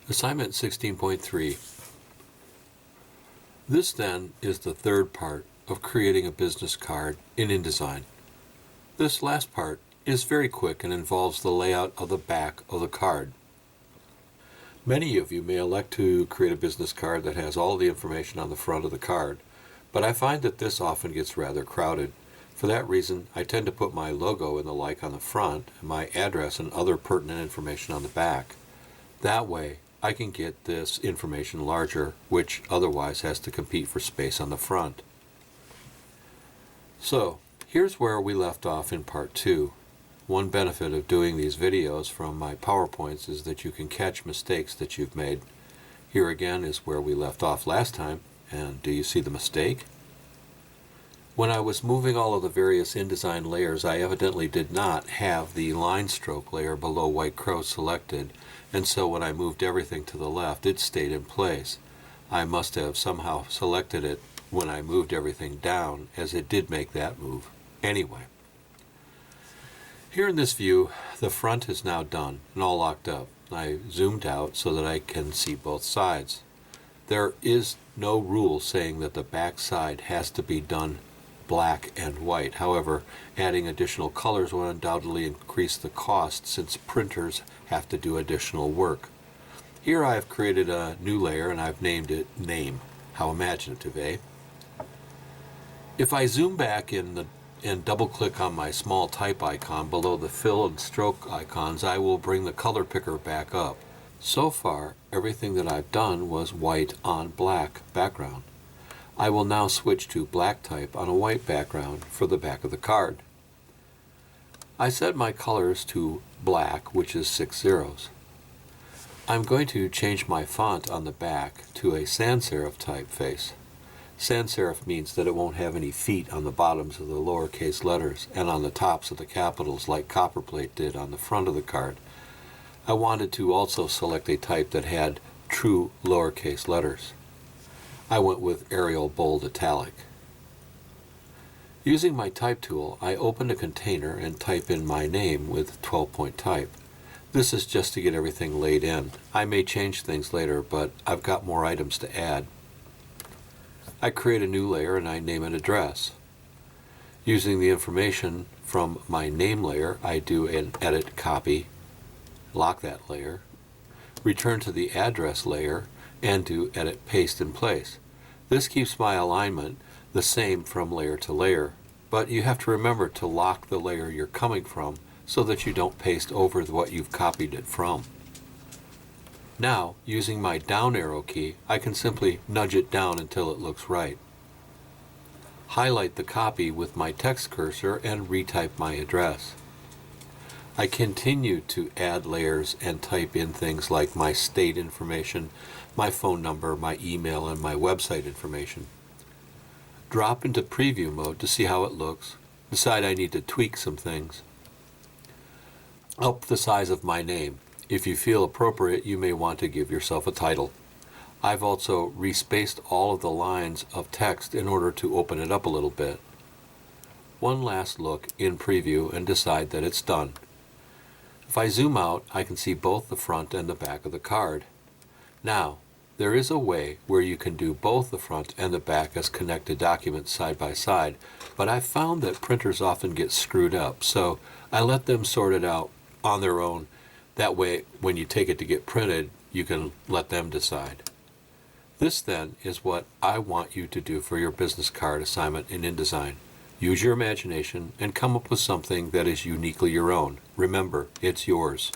Assignment 16.3. This then is the third part of creating a business card in InDesign. This last part is very quick and involves the layout of the back of the card. Many of you may elect to create a business card that has all the information on the front of the card, but I find that this often gets rather crowded. For that reason, I tend to put my logo and the like on the front and my address and other pertinent information on the back. That way, I can get this information larger, which otherwise has to compete for space on the front. So, here's where we left off in part 2. One benefit of doing these videos from my PowerPoints is that you can catch mistakes that you've made. Here again is where we left off last time, and do you see the mistake? When I was moving all of the various InDesign layers, I evidently did not have the line stroke layer below White Crow selected, and so when I moved everything to the left, it stayed in place. I must have somehow selected it when I moved everything down, as it did make that move. Anyway, here in this view, the front is now done and all locked up. I zoomed out so that I can see both sides. There is no rule saying that the back side has to be done black and white. However, adding additional colors will undoubtedly increase the cost since printers have to do additional work. Here I have created a new layer and I've named it Name. How imaginative, eh? If I zoom back and double click on my small type icon below the fill and stroke icons, I will bring the color picker back up. So far, everything that I've done was white on black background. I will now switch to black type on a white background for the back of the card. I set my colors to black, which is 6 zeros. I'm going to change my font on the back to a sans serif typeface. Sans serif means that it won't have any feet on the bottoms of the lowercase letters and on the tops of the capitals like Copperplate did on the front of the card. I wanted to also select a type that had true lowercase letters. I went with Arial Bold Italic. Using my type tool, I opened a container and type in my name with 12-point type. This is just to get everything laid in. I may change things later, but I've got more items to add. I create a new layer and I name an address. Using the information from my name layer, I do an edit copy, lock that layer, return to the address layer, and do edit paste in place. This keeps my alignment the same from layer to layer, but you have to remember to lock the layer you're coming from so that you don't paste over what you've copied it from. Now, using my down arrow key, I can simply nudge it down until it looks right. Highlight the copy with my text cursor and retype my address. I continue to add layers and type in things like my state information, my phone number, my email, and my website information. Drop into preview mode to see how it looks. Decide I need to tweak some things. Up the size of my name. If you feel appropriate, you may want to give yourself a title. I've also respaced all of the lines of text in order to open it up a little bit. One last look in preview and decide that it's done. If I zoom out, I can see both the front and the back of the card. Now, there is a way where you can do both the front and the back as connected documents side by side, but I've found that printers often get screwed up, so I let them sort it out on their own. That way, when you take it to get printed, you can let them decide. This then is what I want you to do for your business card assignment in InDesign. Use your imagination and come up with something that is uniquely your own. Remember, it's yours.